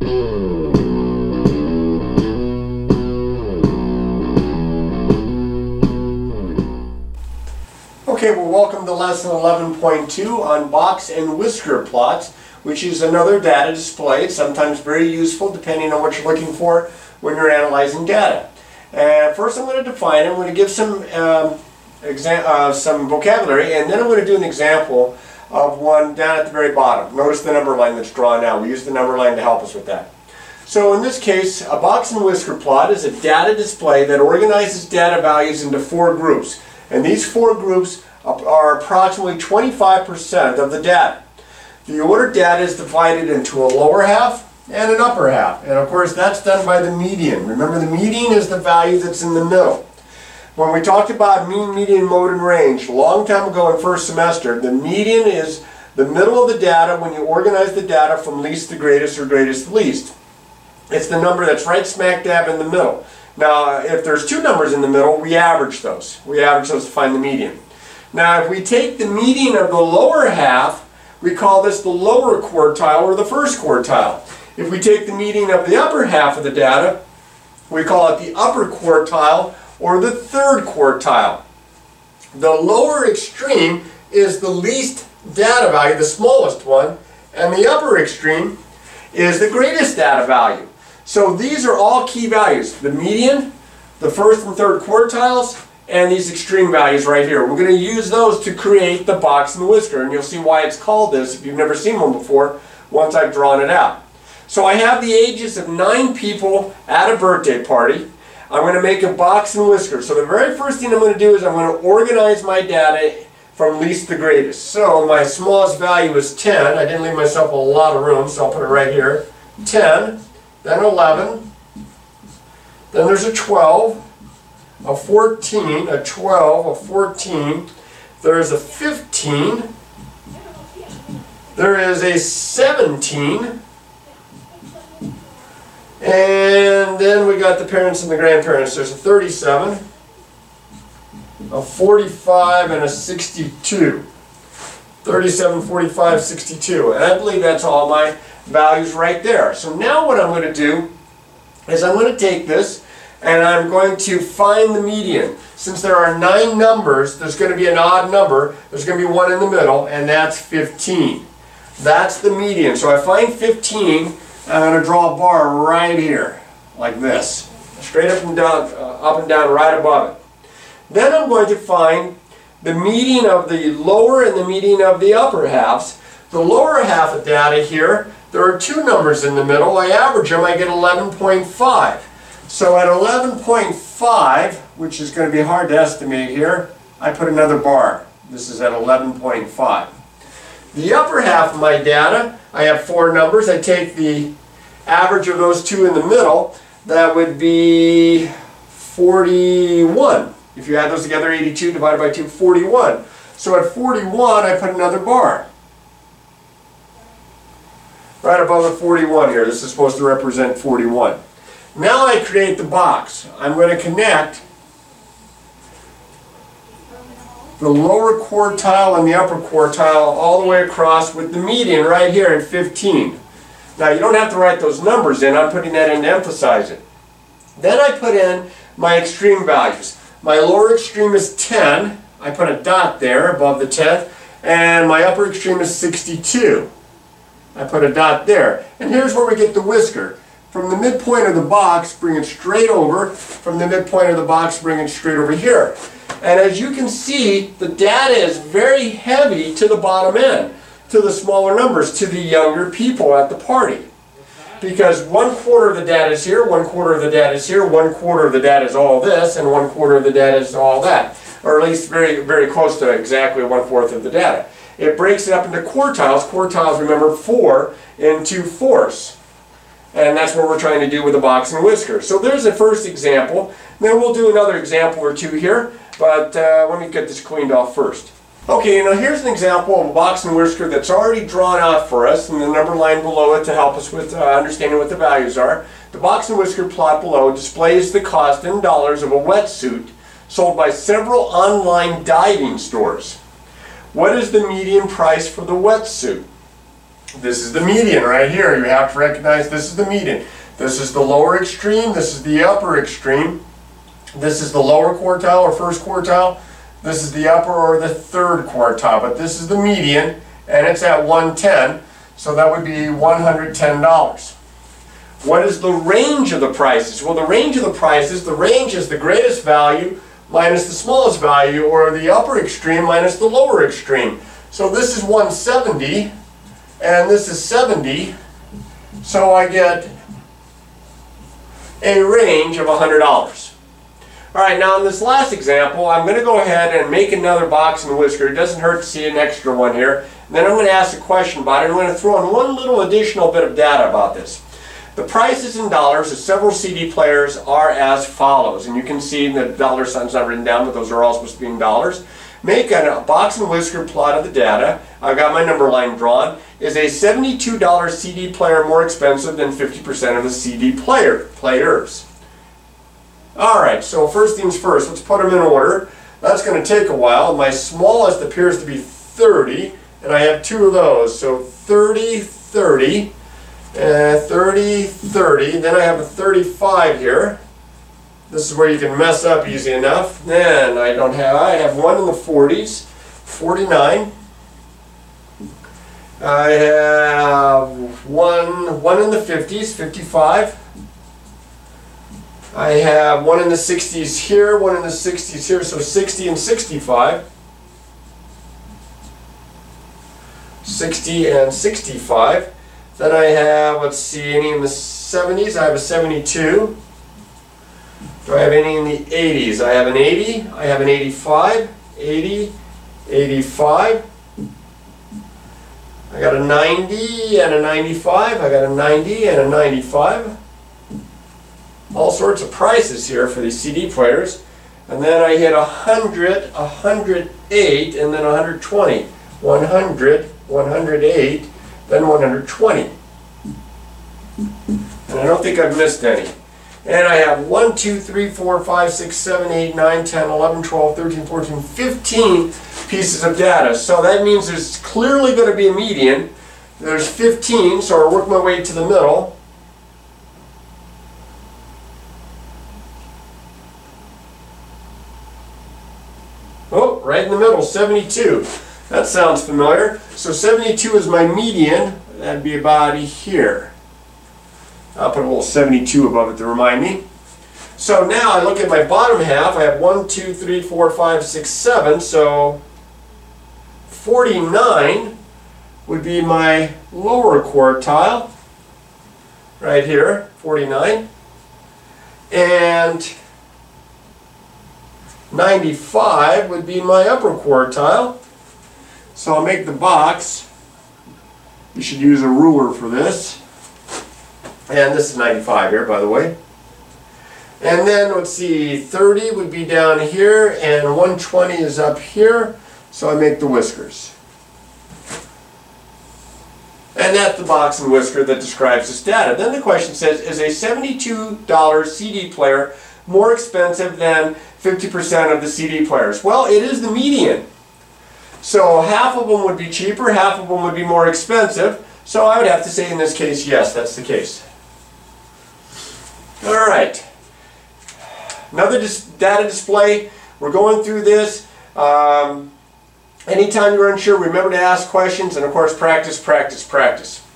Okay, well, welcome to lesson 11.2 on Box and Whisker plots, which is another data display. It's sometimes very useful depending on what you're looking for when you're analyzing data. First I'm going to define it. I'm going to give some vocabulary, and then I'm going to do an example of one down at the very bottom. Notice the number line that's drawn out. We use the number line to help us with that. So in this case, a Box and Whisker plot is a data display that organizes data values into four groups. And these four groups are approximately 25% of the data. The ordered data is divided into a lower half and an upper half. And of course that's done by the median. Remember, the median is the value that's in the middle. When we talked about mean, median, mode, and range a long time ago in first semester, the median is the middle of the data when you organize the data from least to greatest or greatest to least. It's the number that's right smack dab in the middle. Now, if there's two numbers in the middle, we average those. We average those to find the median. Now, if we take the median of the lower half, we call this the lower quartile or the first quartile. If we take the median of the upper half of the data, we call it the upper quartile or the third quartile. The lower extreme is the least data value, the smallest one, and the upper extreme is the greatest data value. So these are all key values: the median, the first and third quartiles, and these extreme values right here. We're going to use those to create the Box and Whisker, and you'll see why it's called this if you've never seen one before once I've drawn it out. So I have the ages of 9 people at a birthday party. I'm going to make a Box and Whisker. So the very first thing I'm going to do is I'm going to organize my data from least to greatest. So my smallest value is 10. I didn't leave myself a lot of room, so I'll put it right here. 10, then 11, then there's a 12, a 14, a 12, a 14, there's a 15, there is a 17, and then we got the parents and the grandparents. There's a 37, a 45, and a 62. 37, 45, 62. And I believe that's all my values right there. So now what I'm going to do is I'm going to take this and I'm going to find the median. Since there are 9 numbers, there's going to be an odd number. There's going to be one in the middle, and that's 15. That's the median. So I find 15. I'm going to draw a bar right here, like this, straight up and down, right above it. Then I'm going to find the median of the lower and the median of the upper halves. The lower half of data here, there are 2 numbers in the middle. I average them, I get 11.5. So at 11.5, which is going to be hard to estimate here, I put another bar. This is at 11.5. The upper half of my data, I have 4 numbers. I take the average of those 2 in the middle. That would be 41. If you add those together, 82 divided by 2, 41. So at 41, I put another bar. Right above the 41 here. This is supposed to represent 41. Now I create the box. I'm going to connect the lower quartile and the upper quartile all the way across with the median right here at 15. Now you don't have to write those numbers in. I'm putting that in to emphasize it. Then I put in my extreme values. My lower extreme is 10. I put a dot there above the 10th. And my upper extreme is 62. I put a dot there. And here's where we get the whisker. From the midpoint of the box, bring it straight over. From the midpoint of the box, bring it straight over here. And as you can see, the data is very heavy to the bottom end, to the smaller numbers, to the younger people at the party. Because 1/4 of the data is here, 1/4 of the data is here, 1/4 of the data is all this, and 1/4 of the data is all that. Or at least very, very close to exactly 1/4 of the data. It breaks it up into quartiles. Quartiles, remember, 4 into fourths. And that's what we're trying to do with the Box and Whisker. So there's the first example. Then we'll do another example or two here, but let me get this cleaned off first. Okay, now here's an example of a Box and Whisker that's already drawn out for us, and the number line below it to help us with understanding what the values are. The Box and Whisker plot below displays the cost in dollars of a wetsuit sold by several online diving stores. What is the median price for the wetsuit? This is the median right here. You have to recognize this is the median. This is the lower extreme. This is the upper extreme. This is the lower quartile or first quartile. This is the upper or the third quartile. But this is the median, and it's at 110. So that would be $110. What is the range of the prices? Well, the range of the prices, the range is the greatest value minus the smallest value, or the upper extreme minus the lower extreme. So this is 170, and this is 70. So I get a range of $100. All right, now in this last example, I'm going to go ahead and make another box and whisker. It doesn't hurt to see an extra one here. And then I'm going to ask a question about it. I'm going to throw in one little additional bit of data about this. The prices in dollars of several CD players are as follows. And you can see the dollar sign's not written down, but those are all supposed to be in dollars. Make a box and whisker plot of the data. I've got my number line drawn. Is a $72 CD player more expensive than 50% of the CD players? Alright, so first things first, let's put them in order. That's going to take a while. My smallest appears to be 30, and I have two of those. So 30, 30, 30, 30. Then I have a 35 here. This is where you can mess up easy enough. Then I have one in the 40s, 49. I have one in the 50s, 55. I have one in the 60s here, one in the 60s here, so 60 and 65. 60 and 65. Then I have, let's see, any in the 70s. I have a 72. Do I have any in the 80s? I have an 80. I have an 85. 80, 85. I got a 90 and a 95. I got a 90 and a 95. All sorts of prices here for these CD players. And then I hit 100, 108, and then 120. 100, 108, then 120. And I don't think I've missed any. And I have 1, 2, 3, 4, 5, 6, 7, 8, 9, 10, 11, 12, 13, 14, 15 pieces of data. So that means there's clearly going to be a median. There's 15, so I'll work my way to the middle. Oh, right in the middle, 72. That sounds familiar. So 72 is my median. That'd be about here. I'll put a little 72 above it to remind me. So now I look at my bottom half. I have 1, 2, 3, 4, 5, 6, 7. So 49 would be my lower quartile. Right here, 49. And 95 would be my upper quartile. So I'll make the box. You should use a ruler for this. And this is 95 here, by the way. And then, let's see, 30 would be down here, and 120 is up here. So I make the whiskers. And that's the box and whisker that describes this data. Then the question says, is a $72 CD player more expensive than 50% of the CD players? Well, it is the median. So half of them would be cheaper, half of them would be more expensive. So I would have to say in this case, yes, that's the case. All right. Another data display. We're going through this. Anytime you're unsure, remember to ask questions, and of course, practice, practice, practice.